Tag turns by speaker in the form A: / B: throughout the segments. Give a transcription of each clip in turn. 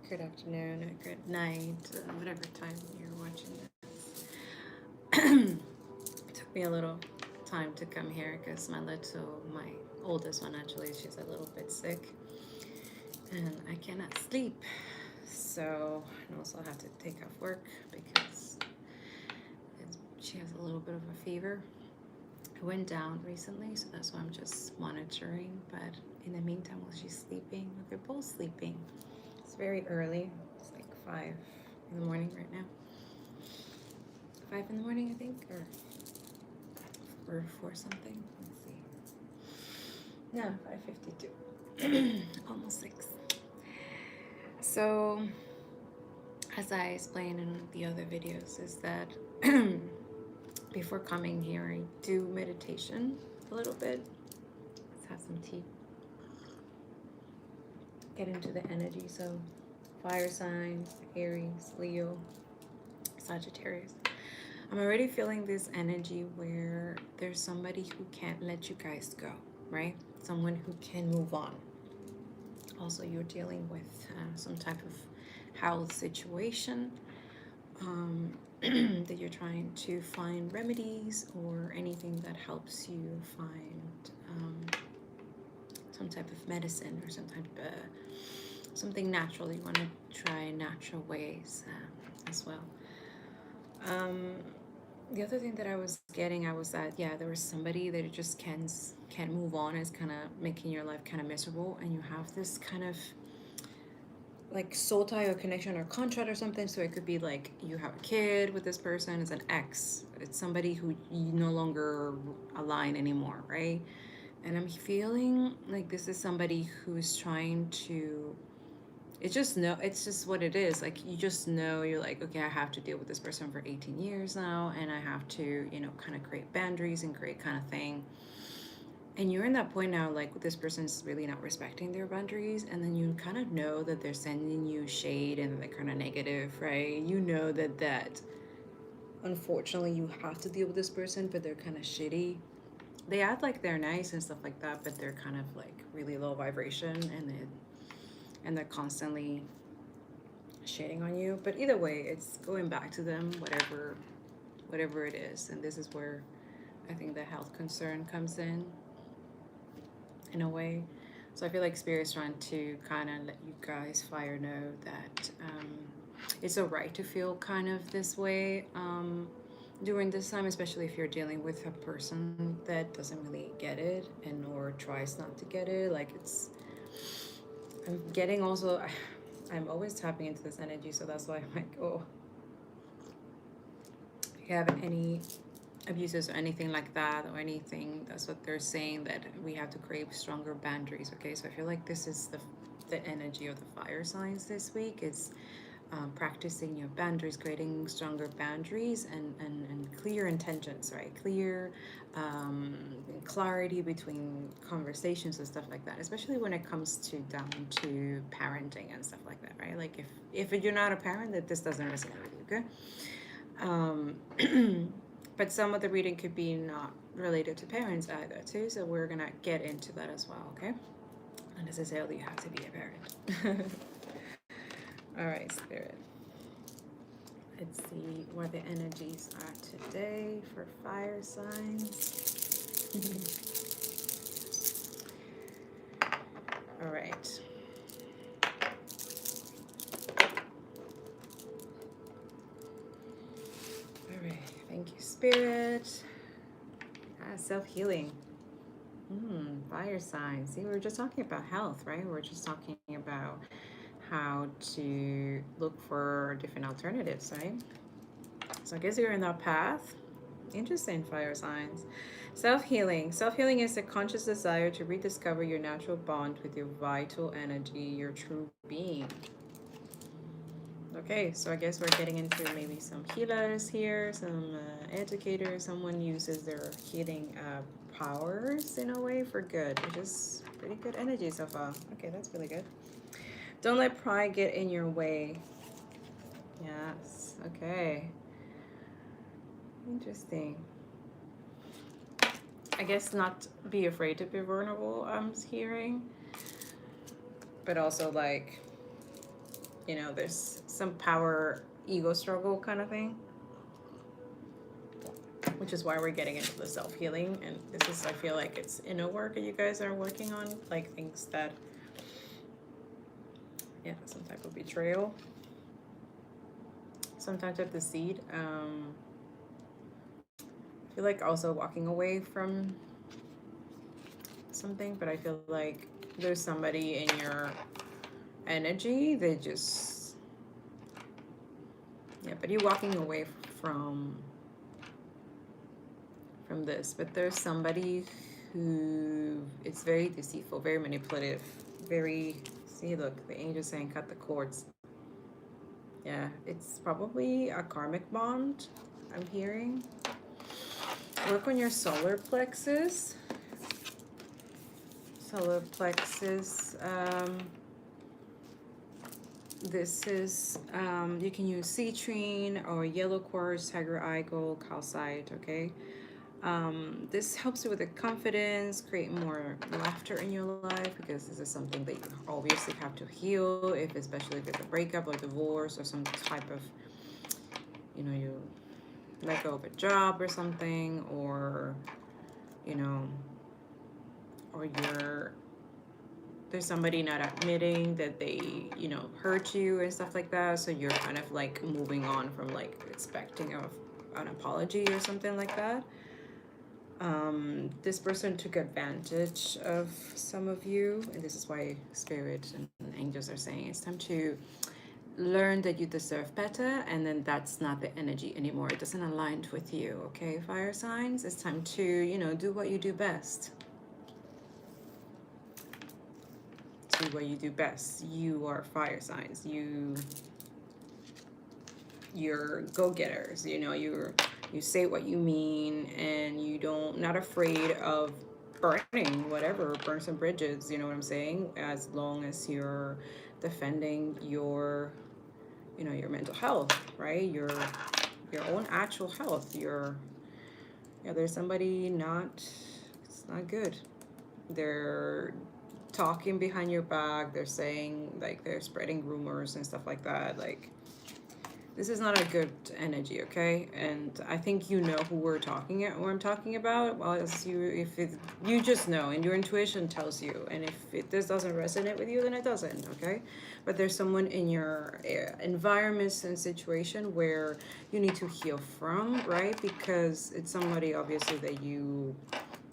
A: good afternoon, or good night, whatever time you're watching this. It took me a little time to come here because my oldest one actually, she's a little bit sick and I cannot sleep. So, and also have to take off work because she has a little bit of a fever. It went down recently, so that's why I'm just monitoring. But in the meantime, while she's sleeping, they're both sleeping. It's very early. It's like 5 in the morning right now. 5 in the morning, I think, or 4 something. Let's see. No, 5:52. Almost 6. So, as I explained in the other videos, is that before coming here, I do meditation a little bit. Let's have some tea. Get into the energy. So, fire signs, Aries, Leo, Sagittarius. I'm already feeling this energy where there's somebody who can't let you guys go, right? Someone who can move on. Also, you're dealing with some type of health situation that you're trying to find remedies or anything that helps you find some type of medicine or some type of something natural. You want to try natural ways as well. The other thing that I was getting, I was that, yeah, there was somebody that just can't move on. Is kind of making your life kind of miserable, and you have this kind of like soul tie or connection or contract or something. So it could be like you have a kid with this person, it's an ex, it's somebody who you no longer align anymore, right? And I'm feeling like this is somebody who's trying to, it's just what it is. Like, you just know, you're like, okay, I have to deal with this person for 18 years now, and I have to, kind of create boundaries and create kind of thing. And you're in that point now, like, this person's really not respecting their boundaries, and then you kind of know that they're sending you shade and they're kind of negative, right? You know that unfortunately you have to deal with this person, but they're kind of shitty. They act like they're nice and stuff like that, but they're kind of like really low vibration, and they're constantly shading on you. But either way, it's going back to them, whatever it is. And this is where I think the health concern comes in a way. So I feel like Spirit's trying to kind of let you guys fire know that it's alright to feel kind of this way during this time, especially if you're dealing with a person that doesn't really get it and or tries not to get it. Like, I'm getting also, I'm always tapping into this energy, so that's why I'm like, oh, if you have any abuses or anything like that or anything, that's what they're saying, that we have to create stronger boundaries. Okay, so I feel like this is the energy of the fire signs this week is practicing your boundaries, creating stronger boundaries, and clear intentions, right? Clear clarity between conversations and stuff like that, especially when it comes to down to parenting and stuff like that, right? Like, if you're not a parent, that this doesn't resonate with you, okay? But some of the reading could be not related to parents either, too. So we're gonna get into that as well, okay? Not necessarily you have to be a parent. All right, Spirit. Let's see where the energies are today for fire signs. All right. All right. Thank you, Spirit. Self-healing. Fire signs. See, we were just talking about health, right? We're just talking about how to look for different alternatives, right? So I guess you're in that path. Interesting, fire signs. Self-healing. Self-healing is a conscious desire to rediscover your natural bond with your vital energy, your true being. Okay, so I guess we're getting into maybe some healers here, some educators. Someone uses their healing powers in a way for good, which is pretty good energy so far. Okay, that's really good. Don't let pride get in your way. Yes, okay. Interesting. I guess not be afraid to be vulnerable, I'm hearing. But also, like, You know, there's some power ego struggle kind of thing, which is why we're getting into the self-healing. And this is, I feel like it's inner work that you guys are working on, like things that, yeah, some type of betrayal, some type of deceit. I feel like also walking away from something, but I feel like there's somebody in your energy that just, yeah, but you're walking away from this, but there's somebody who it's very deceitful, very manipulative, very, see, look, the angel's saying cut the cords. Yeah, it's probably a karmic bond, I'm hearing. Work on your solar plexus. Solar plexus. This is, you can use citrine or yellow quartz, tiger eye gold, calcite, okay? This helps you with the confidence, create more laughter in your life, because this is something that you obviously have to heal, if especially if it's a breakup or divorce or some type of, you know, you let go of a job or something, or, you know, or there's somebody not admitting that they, you know, hurt you and stuff like that, so you're kind of like moving on from like expecting an apology or something like that. This person took advantage of some of you, and this is why spirit and angels are saying it's time to learn that you deserve better, and then that's not the energy anymore. It doesn't align with you, okay, fire signs? It's time to, you know, do what you do best. Do what you do best. You are fire signs. You're go-getters, you know, you say what you mean, and you not afraid of burning whatever, burn some bridges, you know what I'm saying, as long as you're defending your, you know, your mental health, right, your own actual health. Yeah, there's somebody it's not good. They're talking behind your back, they're saying, like, they're spreading rumors and stuff like that, like, this is not a good energy, okay? And I think you know who what I'm talking about. Well, you just know, and your intuition tells you. And if this doesn't resonate with you, then it doesn't, okay? But there's someone in your environment and situation where you need to heal from, right? Because it's somebody obviously that you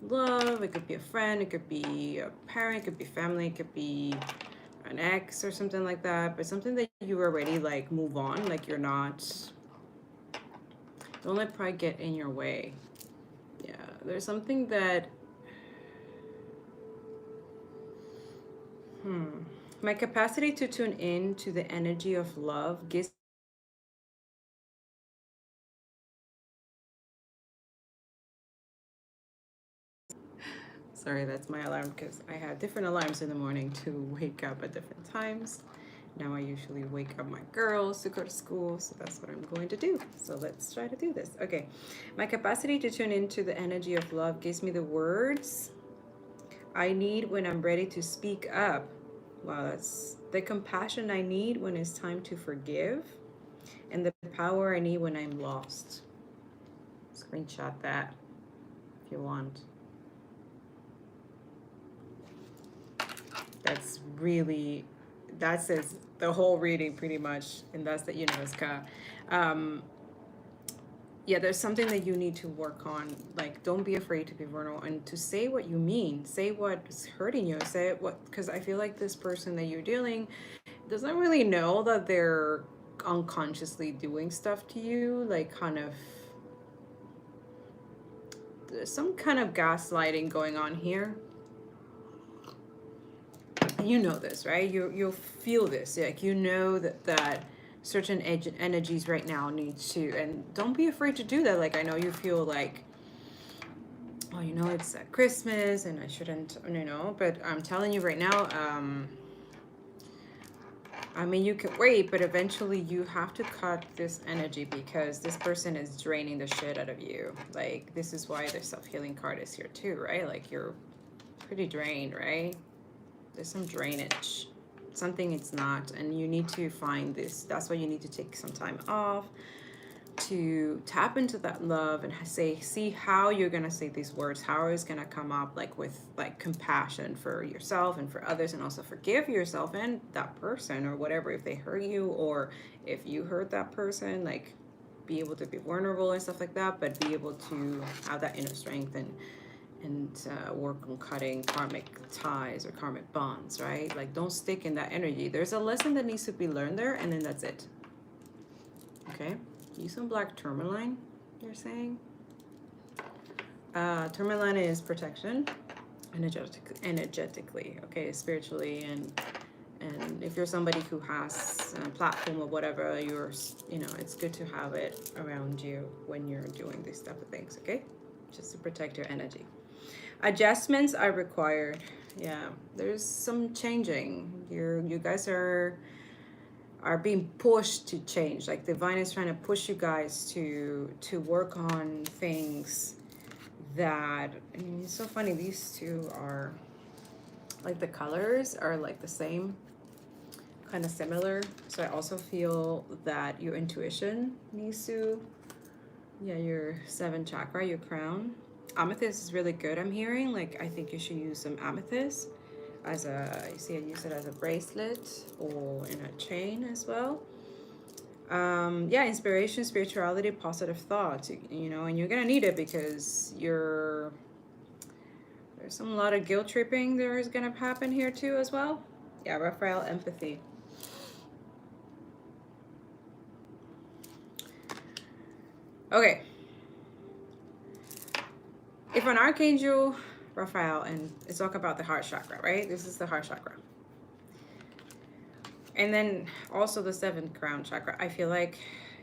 A: love. It could be a friend, it could be a parent, it could be family, it could be an ex or something like that, but something that you already like move on, like you're not, don't let pride get in your way. Yeah, there's something that my capacity to tune in to the energy of love gives, sorry, that's my alarm, because I have different alarms in the morning to wake up at different times. Now I usually wake up my girls to go to school, so that's what I'm going to do. So let's try to do this. Okay, my capacity to tune into the energy of love gives me the words I need when I'm ready to speak up. Wow, that's the compassion I need when it's time to forgive, and the power I need when I'm lost. Screenshot that if you want. That's really, that says the whole reading pretty much, and that's the universe card. Yeah, there's something that you need to work on. Like, don't be afraid to be vulnerable and to say what you mean. Say what's hurting you. Say what, because I feel like this person that you're dealing doesn't really know that they're unconsciously doing stuff to you. Like, kind of, there's some kind of gaslighting going on here. You know this, right? You'll feel this. Like, you know that certain energies right now need to, and don't be afraid to do that. Like, I know you feel like, oh, you know, it's at Christmas and I shouldn't, you know, but I'm telling you right now, I mean, you can wait, but eventually you have to cut this energy, because this person is draining the shit out of you. Like, this is why the self-healing card is here too, right? Like, you're pretty drained, right? There's some drainage. something it's not, and you need to find this. That's why you need to take some time off to tap into that love and see how you're gonna say these words, how it's gonna come up, like with like compassion for yourself and for others, and also forgive yourself and that person or whatever, if they hurt you or if you hurt that person, like be able to be vulnerable and stuff like that, but be able to have that inner strength and work on cutting karmic ties or karmic bonds, right? Like, don't stick in that energy. There's a lesson that needs to be learned there, and then that's it. Okay? Use some black tourmaline, you're saying? Tourmaline is protection, energetically, okay, spiritually, and if you're somebody who has a platform or whatever, it's good to have it around you when you're doing these type of things, okay? Just to protect your energy. Adjustments are required. Yeah, there's some changing. You guys are being pushed to change. Like divine is trying to push you guys to work on things that, I mean, it's so funny. These two are like, the colors are like the same, kind of similar. So I also feel that your intuition needs to, yeah, your 7th chakra, your crown. Amethyst is really good, I'm hearing. Like, I think you should use some amethyst as a, you see, I use it as a bracelet or in a chain as well. Yeah, inspiration, spirituality, positive thoughts, you know, and you're gonna need it because there's a lot of guilt tripping there is gonna happen here too as well. Yeah, Raphael, empathy. Okay. If an archangel, Raphael, and it's talking about the heart chakra, right? This is the heart chakra. And then also the 7th crown chakra. I feel like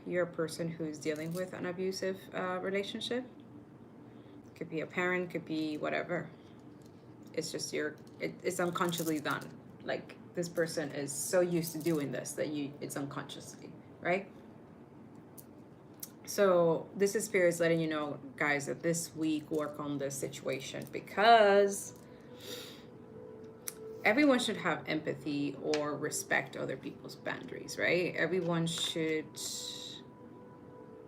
A: you're a person who's dealing with an abusive relationship. Could be a parent, could be whatever. It's just it's unconsciously done. Like, this person is so used to doing this that it's unconsciously, right? So this is spirits letting you know, guys, that this week work on this situation, because everyone should have empathy or respect other people's boundaries, right? Everyone should,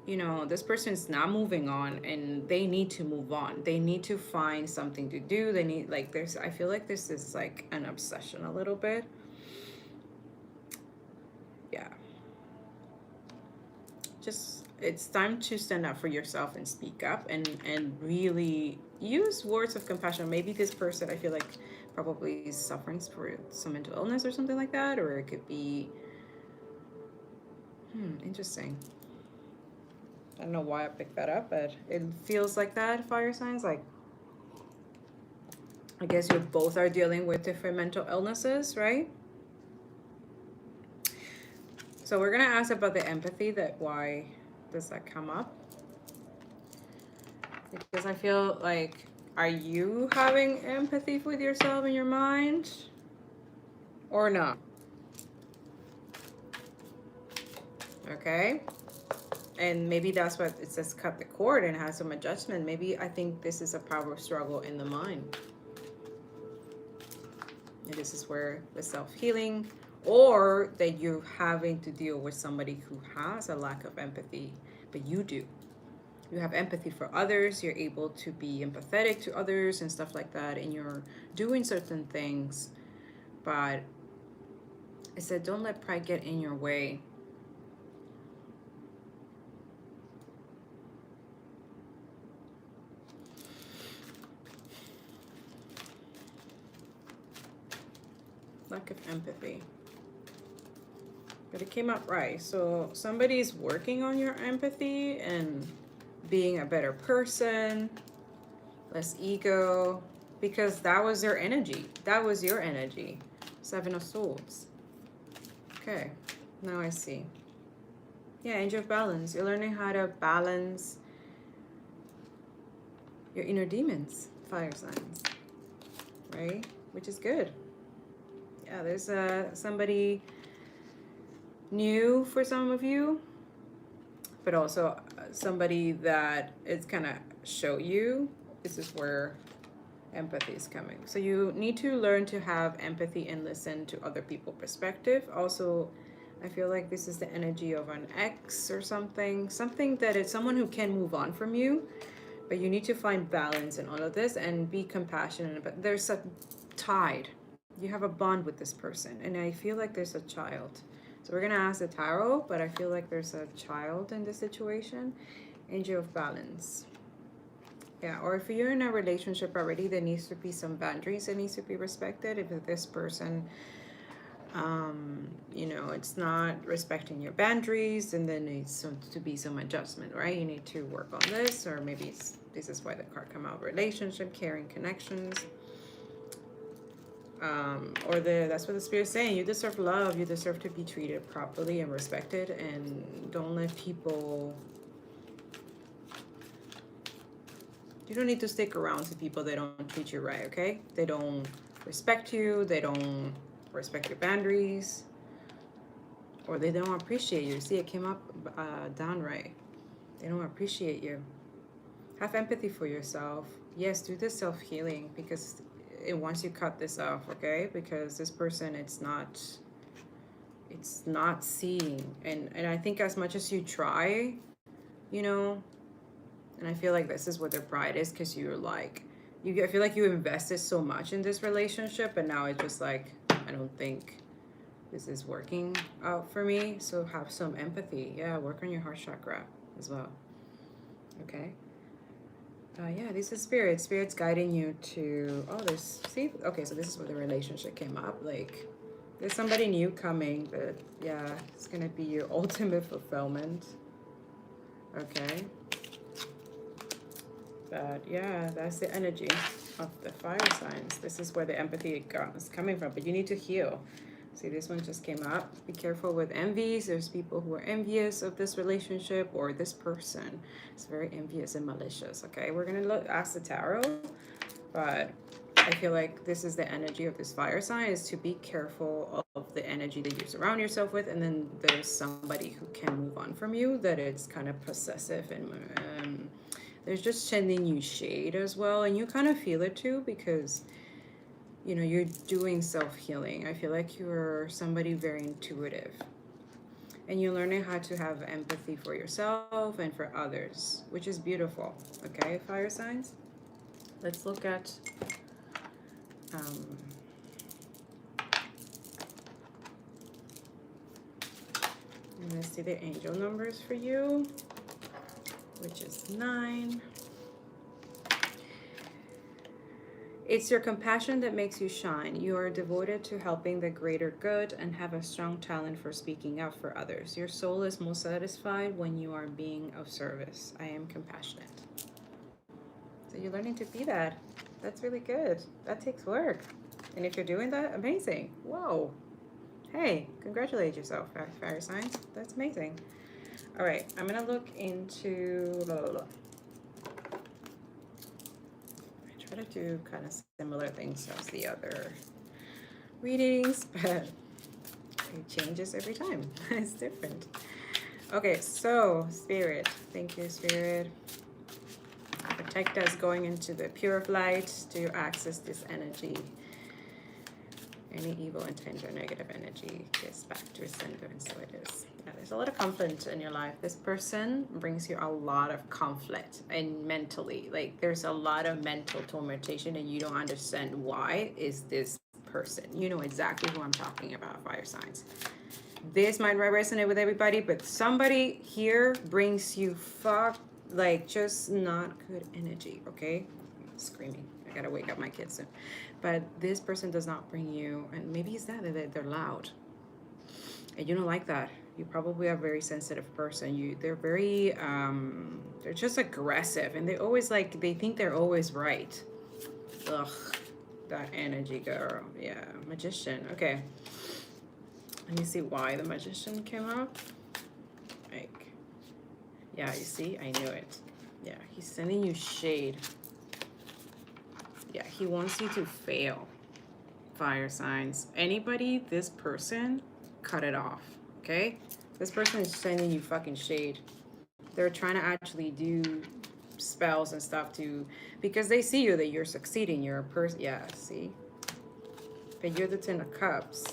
A: you know, this person's not moving on and they need to move on. They need to find something to do. They need, like, I feel like this is like an obsession a little bit. Yeah. Just, it's time to stand up for yourself and speak up and really use words of compassion. Maybe this person, I feel like, probably is suffering for some mental illness or something like that, or it could be interesting. I don't know why I picked that up, but it feels like that, fire signs. Like, I guess you both are dealing with different mental illnesses, right? So we're gonna ask about the empathy, that why does that come up? Because I feel like, are you having empathy with yourself in your mind or not? Okay. And maybe that's what it says, cut the cord and have some adjustment. Maybe I think this is a power struggle in the mind. And this is where the self-healing, or that you're having to deal with somebody who has a lack of empathy, but you do. You have empathy for others, you're able to be empathetic to others and stuff like that, and you're doing certain things, but it said don't let pride get in your way. Lack of empathy. But it came out right. So somebody's working on your empathy and being a better person, less ego, because that was their energy. That was your energy. 7 of Swords. Okay, now I see. Yeah, Angel of Balance. You're learning how to balance your inner demons, fire signs, right? Which is good. Yeah, there's somebody new for some of you, but also somebody that is kind of show you. This is where Empathy is coming. So you need to learn to have empathy and listen to other people's perspective. Also, I feel like this is the energy of an ex or something. Something that is someone who can move on from you, but you need to find balance in all of this and be compassionate. But there's a tide. You have a bond with this person, and I feel like there's a child. So we're gonna ask the tarot, but I feel like there's a child in this situation. Angel of Balance. Yeah, or if you're in a relationship already, there needs to be some boundaries that needs to be respected. If this person, you know, it's not respecting your boundaries, and then needs to be some adjustment, right? You need to work on this, or maybe this is why the card come out: relationship, caring, connections. Or that's what the spirit's saying. You deserve love. You deserve to be treated properly and respected, and don't let people. You don't need to stick around to people that don't treat you right, okay? They don't respect you, they don't respect your boundaries, or they don't appreciate you. See, it came up down right. They don't appreciate you. Have empathy for yourself. Yes, do the self-healing, because once you cut this off, okay? Because this person, it's not seeing. And I think as much as you try, you know, and I feel like this is what their pride is, because you're like, I feel like you invested so much in this relationship, and now it's just like, I don't think this is working out for me. So have some empathy. Yeah, work on your heart chakra as well. Okay. Yeah, this is spirit. Spirit's guiding you to, see, okay, so this is where the relationship came up. Like, there's somebody new coming, but yeah, it's gonna be your ultimate fulfillment. Okay. But yeah, that's the energy of the fire signs. This is where the empathy is coming from, but you need to heal. See, this one just came up. Be careful with envies. There's people who are envious of this relationship or this person. It's very envious and malicious. Okay, we're gonna ask the tarot, but I feel like this is the energy of this fire sign, is to be careful of the energy that you surround yourself with. And then there's somebody who can move on from you, that it's kind of possessive, and there's just sending you shade as well. And you kind of feel it too, because you know, you're doing self-healing. I feel like you're somebody very intuitive, and you're learning how to have empathy for yourself and for others, which is beautiful. Okay, fire signs, let's look at and let's see the angel numbers for you, which is 9. It's your compassion that makes you shine. You are devoted to helping the greater good and have a strong talent for speaking out for others. Your soul is most satisfied when you are being of service. I am compassionate. So you're learning to be that. That's really good. That takes work. And if you're doing that, amazing. Whoa. Hey, congratulate yourself, fire signs. That's amazing. All right, I'm going to look into... try to do kind of similar things as the other readings, but it changes every time. It's different. Okay, so Spirit, thank you, Spirit. Protect us going into the pure of light to access this energy. Any evil intent or negative energy gets back to its sender, and so it is. Yeah, there's a lot of conflict in your life. This person brings you a lot of conflict, and mentally, like there's a lot of mental tormentation, and you don't understand why is this person. You know exactly who I'm talking about, fire signs. This might resonate with everybody, but somebody here brings you just not good energy, okay? I'm screaming. I gotta wake up my kids soon. But this person does not bring you, and maybe it's that they're loud, and you don't like that. You probably are a very sensitive person. They're very they're just aggressive, and they think they're always right. Ugh, that energy, girl. Yeah, magician. Okay, let me see why the magician came up. Like, yeah, you see, I knew it. Yeah, he's sending you shade. Yeah, he wants you to fail, fire signs. Anybody, this person, cut it off, okay? This person is sending you fucking shade. They're trying to actually do spells and stuff to, because they see you that you're succeeding. You're a person. Yeah, see, but you're the Ten of Cups.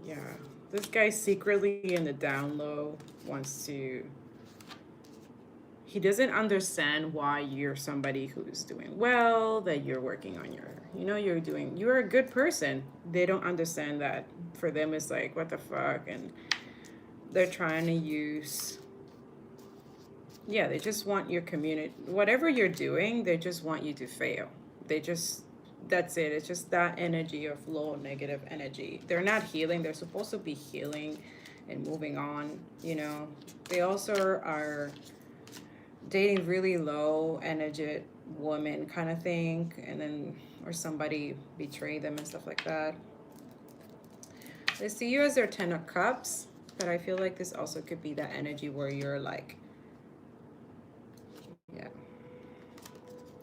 A: Yeah, this guy secretly in the down low wants to. He doesn't understand why you're somebody who's doing well, that you're working on your, you're a good person. They don't understand that. For them, it's like, what the fuck? And they're trying to use, yeah, they just want your community, whatever you're doing, they just want you to fail. They just, that's it. It's just that energy of low negative energy. They're not healing. They're supposed to be healing and moving on, They also are dating really low energy woman kind of thing, and then or somebody betray them and stuff like that. They see you as their Ten of Cups, but I feel like this also could be that energy where you're like, yeah.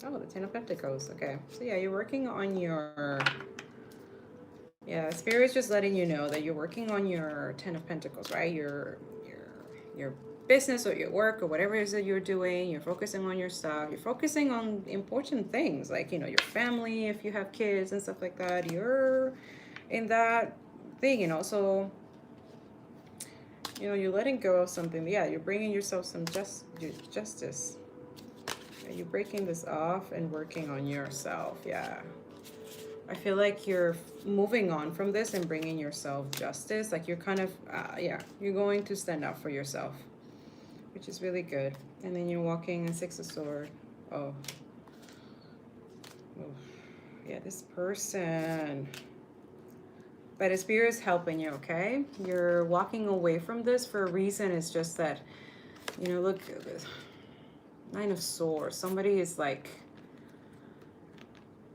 A: Oh, the Ten of Pentacles. Okay, so yeah, you're working on your, yeah, Spirit's just letting you know that you're working on your Ten of Pentacles, right? Your business or your work or whatever it is that you're doing. You're focusing on your stuff. You're focusing on important things like, your family, if you have kids and stuff like that. You're in that thing, so, you're letting go of something. Yeah, you're bringing yourself some justice. You're breaking this off and working on yourself. Yeah. I feel like you're moving on from this and bringing yourself justice. Like you're kind of, you're going to stand up for yourself, which is really good. And then you're walking in Six of Swords. Oh. Yeah, this person. But the Spirit is helping you, okay? You're walking away from this for a reason. It's just that, look, Nine of Swords. Somebody is like,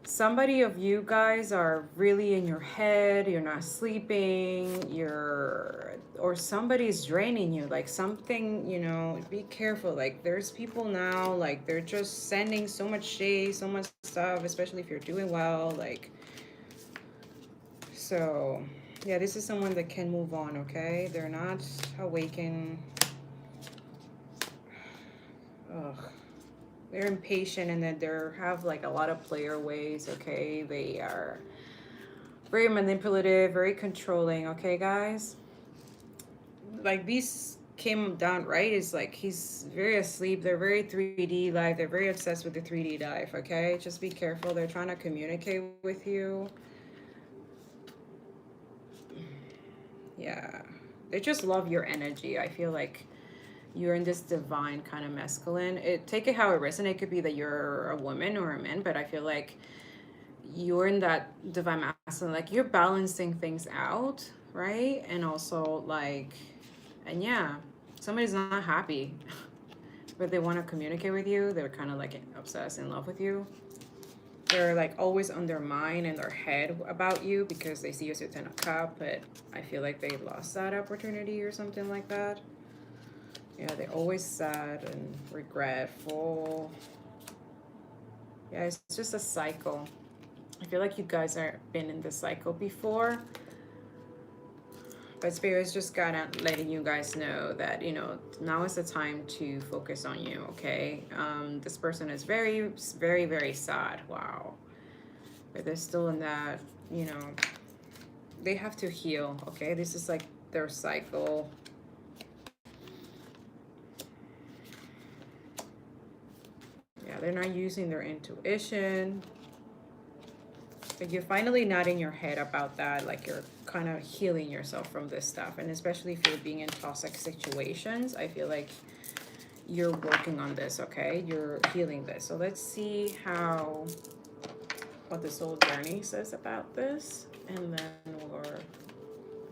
A: somebody of you guys are really in your head. You're not sleeping. Or somebody's draining you. Like something, be careful. Like there's people now, like they're just sending so much shade, so much stuff, especially if you're doing well. Like, so yeah, this is someone that can move on, okay? They're not awakened. Ugh. They're impatient and then they have like a lot of player ways, okay? They are very manipulative, very controlling, okay, guys? Like these came down, right? It's like he's very asleep. They're very 3D life. They're very obsessed with the 3D life, okay? Just be careful. They're trying to communicate with you. Yeah. They just love your energy. I feel like you're in this divine kind of masculine. Take it how it resonates. It could be that you're a woman or a man, but I feel like you're in that divine masculine. Like you're balancing things out, right? And also like, and yeah, somebody's not happy, but they want to communicate with you. They're kind of like obsessed, in love with you. They're like always on their mind and their head about you because they see you as a Ten of Cups, but I feel like they lost that opportunity or something like that. Yeah, they're always sad and regretful. Yeah, it's just a cycle. I feel like you guys have been in this cycle before. But Spirit's just gotta letting you guys know that, now is the time to focus on you, okay? This person is very, very, very sad. Wow. But they're still in that, they have to heal, okay? This is like their cycle. Yeah, they're not using their intuition. But you're finally not in your head about that. Like you're kind of healing yourself from this stuff. And especially if you're being in toxic situations, I feel like you're working on this, okay? You're healing this. So let's see what the soul journey says about this. And then we'll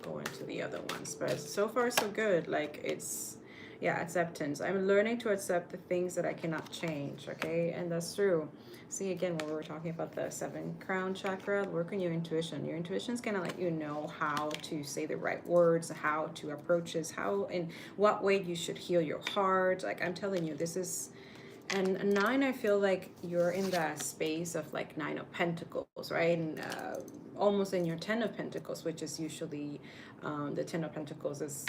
A: go into the other ones. But so far, so good. Like it's, yeah, acceptance. I'm learning to accept the things that I cannot change, okay? And that's true. See, again, when we were talking about the 7th crown chakra, work on your intuition. Your intuition's gonna let you know how to say the right words, how to approach this, how, in what way you should heal your heart. Like I'm telling you, this is, And 9, I feel like you're in that space of like 9 of Pentacles, right? And almost in your 10 of Pentacles, which is usually the 10 of Pentacles is,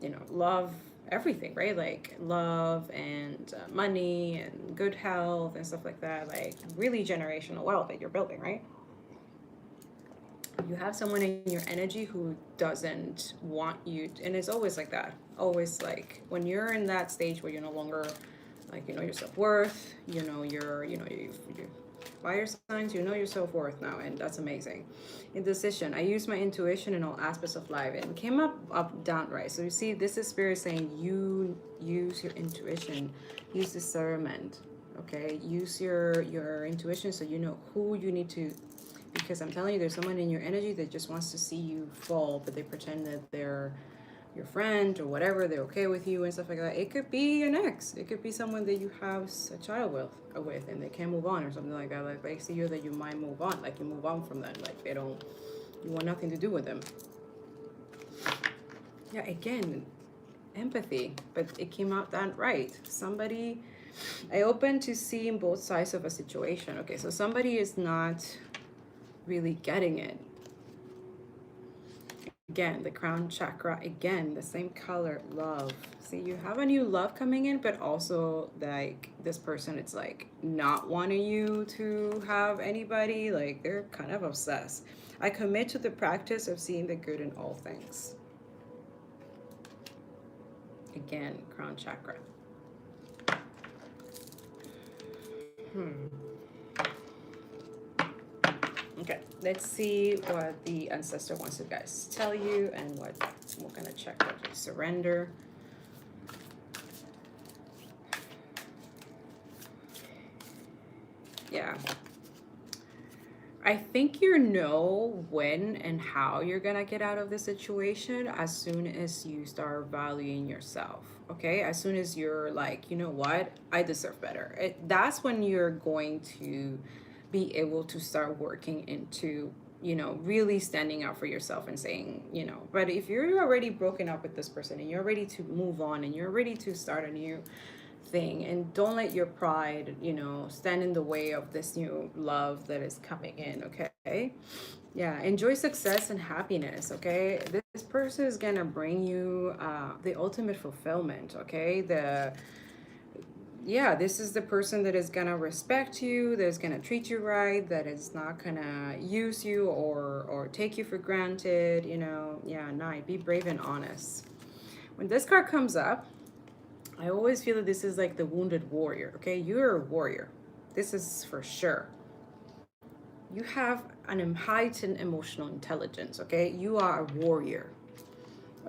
A: you know, love, everything, right? Like love and money and good health and stuff like that. Like really generational wealth that you're building, right? You have someone in your energy who doesn't want you, and it's always like that. Always like when you're in that stage where you're no longer like you know your self-worth, you know your fire signs, you know your self-worth now, and that's amazing. Indecision. I use my intuition in all aspects of life, and it came up down right. So you see, this is spirit saying you use your intuition, use discernment. Okay, use your intuition so you know who you need to, because I'm telling you, there's someone in your energy that just wants to see you fall, but they pretend that they're your friend or whatever, they're okay with you and stuff like that. It could be an ex. It could be someone that you have a child with and they can't move on or something like that. Like they see you that you might move on, like you move on from them, like they don't, you want nothing to do with them. Yeah, again, empathy, but it came out that right. Somebody, I open to seeing both sides of a situation. Okay, so somebody is not really getting it. Again, the crown chakra, again, the same color, love. See, you have a new love coming in, but also like this person, it's like not wanting you to have anybody. Like they're kind of obsessed. I commit to the practice of seeing the good in all things. Again, crown chakra. Okay, let's see what the ancestor wants to guys tell you and what we're gonna check what you surrender. Yeah. I think you know when and how you're gonna get out of the situation as soon as you start valuing yourself. Okay, as soon as you're like, you know what, I deserve better. That's when you're going to be able to start working into, you know, really standing out for yourself and saying, you know. But if you're already broken up with this person and you're ready to move on and you're ready to start a new thing, and don't let your pride, you know, stand in the way of this new love that is coming in. Okay, yeah, enjoy success and happiness. Okay, this person is gonna bring you the ultimate fulfillment. Okay, this is the person that is gonna respect you, that is gonna treat you right, that is not gonna use you or take you for granted. You know, yeah, night, be brave and honest. When this card comes up, I always feel that this is like the wounded warrior. Okay, you're a warrior. This is for sure. You have an heightened emotional intelligence. Okay, you are a warrior.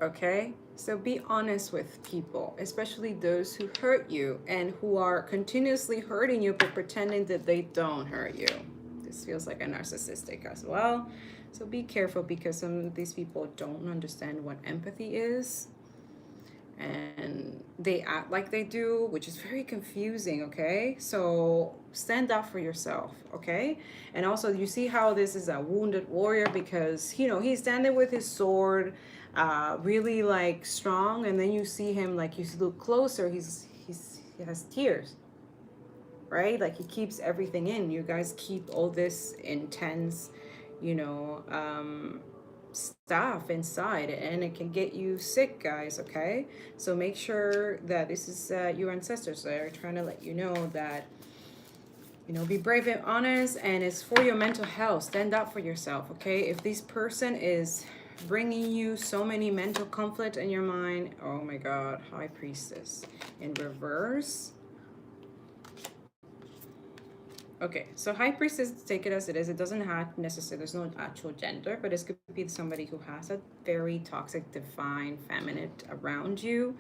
A: Okay, so be honest with people, especially those who hurt you and who are continuously hurting you but pretending that they don't hurt you. This feels like a narcissistic as well. So be careful, because some of these people don't understand what empathy is, and they act like they do, which is very confusing. Okay, so stand up for yourself. Okay, and also you see how this is a wounded warrior, because you know he's standing with his sword, really like strong, and then you see him, like you look closer, he has tears, right? Like he keeps everything in. You guys keep all this intense, you know, stuff inside, and it can get you sick, guys. Okay, so make sure that this is your ancestors that are trying to let you know that, you know, be brave and honest, and it's for your mental health. Stand up for yourself. Okay, if this person is bringing you so many mental conflict in your mind, oh my god, high priestess in reverse. Okay, so high priestess, take it as it is. It doesn't have necessarily, there's no actual gender, but it could be somebody who has a very toxic, divine feminine around you.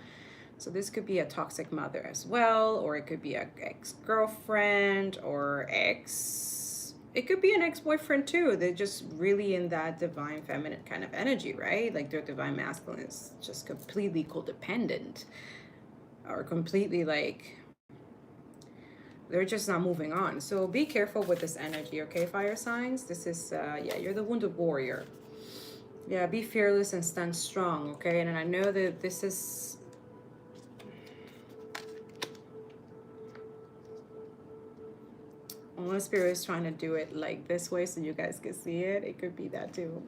A: So this could be a toxic mother as well, or it could be an ex-girlfriend or ex. It could be an ex-boyfriend too. They're just really in that divine feminine kind of energy, right? Like their divine masculine is just completely codependent, or completely like they're just not moving on. So be careful with this energy, okay, fire signs? This is, yeah, you're the wounded warrior. Yeah, be fearless and stand strong, okay? And I know that this is, Unless Spirit is trying to do it like this way so you guys can see it. It could be that too.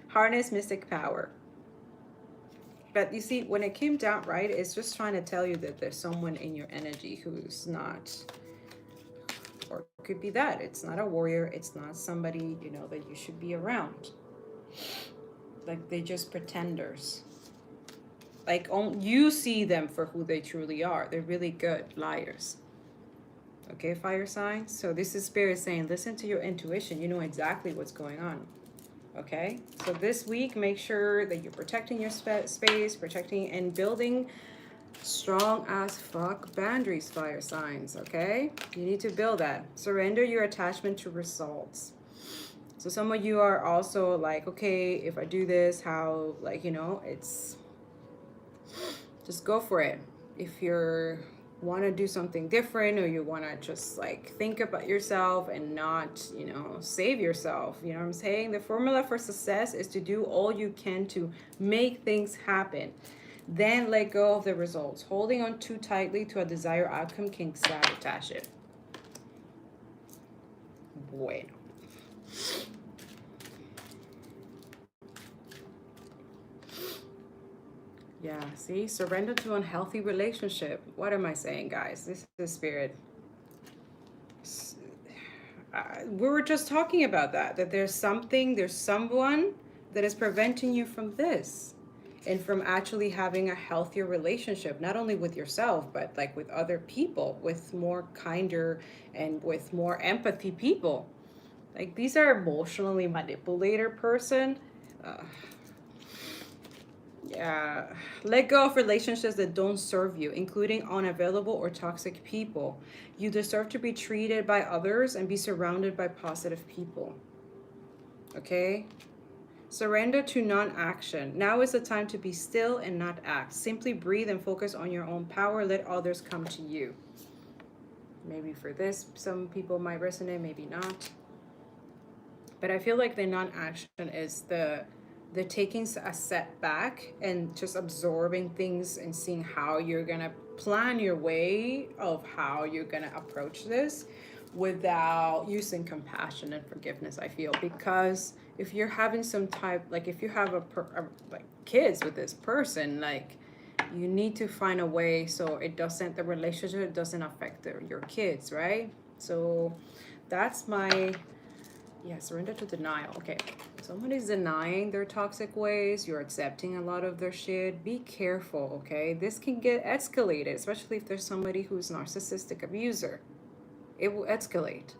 A: Harness mystic power. But you see, when it came down, right, it's just trying to tell you that there's someone in your energy who's not, or it could be that it's not a warrior, it's not somebody, you know, that you should be around. Like, they just pretenders. Like, you see them for who they truly are. They're really good liars. Okay, fire signs. So this is Spirit saying, listen to your intuition. You know exactly what's going on. Okay, so this week, make sure that you're protecting your space, protecting and building strong as fuck boundaries, fire signs. Okay, you need to build that. Surrender your attachment to results. So some of you are also like, okay, if I do this, how, like, you know, it's just go for it. If you're want to do something different, or you want to just like think about yourself and not, you know, save yourself, you know what I'm saying? The formula for success is to do all you can to make things happen, then let go of the results. Holding on too tightly to a desired outcome can sabotage it. Bueno. Yeah, see, surrender to unhealthy relationship. What am I saying, guys? This is Spirit. We were just talking about that there's someone that is preventing you from this and from actually having a healthier relationship, not only with yourself, but like with other people, with more kinder and with more empathy people. Like, these are emotionally manipulator person. Yeah, let go of relationships that don't serve you, including unavailable or toxic people. You deserve to be treated by others and be surrounded by positive people. Okay? Surrender to non-action. Now is the time to be still and not act. Simply breathe and focus on your own power. Let others come to you. Maybe for this, some people might resonate, maybe not. But I feel like the non-action is the taking a step back and just absorbing things and seeing how you're gonna plan your way of how you're gonna approach this without using compassion and forgiveness. I feel, because if you're having some type, like if you have like kids with this person, like you need to find a way so it doesn't, the relationship doesn't affect your kids, right? So that's my, yeah, surrender to denial. Okay, somebody's denying their toxic ways. You're accepting a lot of their shit. Be careful, okay? This can get escalated, especially if there's somebody who's narcissistic abuser. It will escalate.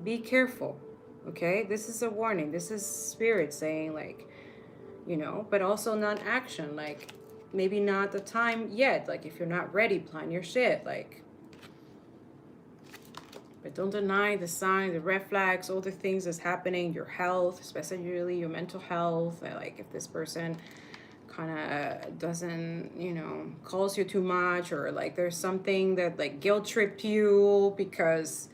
A: Be careful, okay? This is a warning. This is Spirit saying, like, you know, but also non-action. Like, maybe not the time yet. Like, if you're not ready, plan your shit. Like, but don't deny the signs, the red flags, all the things that's happening, your health, especially your mental health. Like, if this person kind of doesn't, you know, calls you too much, or like there's something that like guilt tripped you because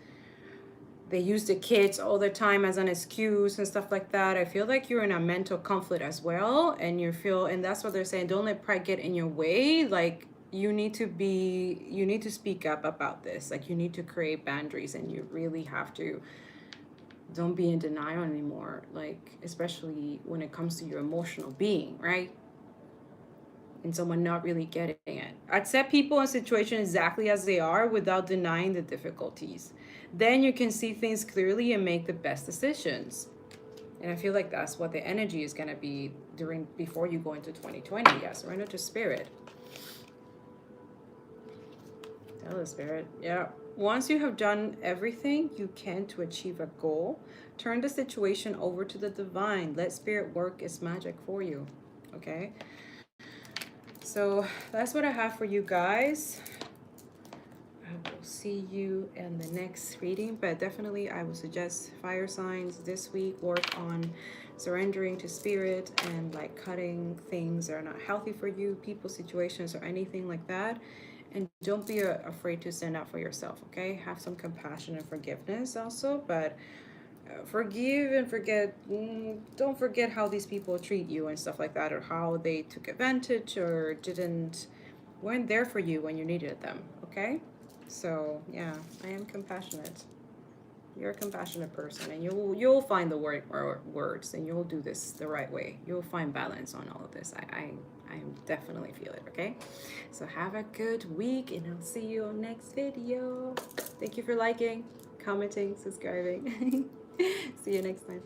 A: they use the kids all the time as an excuse and stuff like that. I feel like you're in a mental conflict as well, and and that's what they're saying. Don't let pride get in your way. Like, you need to speak up about this. Like, you need to create boundaries, and you really have to, don't be in denial anymore. Like, especially when it comes to your emotional being, right? And someone not really getting it. Accept people and situations exactly as they are without denying the difficulties. Then you can see things clearly and make the best decisions. And I feel like that's what the energy is going to be before you go into 2020. Yeah, surrender to Spirit. Tell the Spirit. Yeah. Once you have done everything you can to achieve a goal, turn the situation over to the divine. Let Spirit work its magic for you. Okay? So that's what I have for you guys. I will see you in the next reading, but definitely I would suggest fire signs this week. Work on surrendering to Spirit and like cutting things that are not healthy for you, people, situations, or anything like that. And don't be afraid to stand up for yourself, okay? Have some compassion and forgiveness also, but forgive and forget. Don't forget how these people treat you and stuff like that, or how they took advantage or weren't there for you when you needed them, okay? So yeah, I am compassionate. You're a compassionate person, and you'll find the words, and you'll do this the right way. You'll find balance on all of this. I definitely feel it. Okay, so have a good week, and I'll see you on next video. Thank you for liking, commenting, subscribing. See you next time.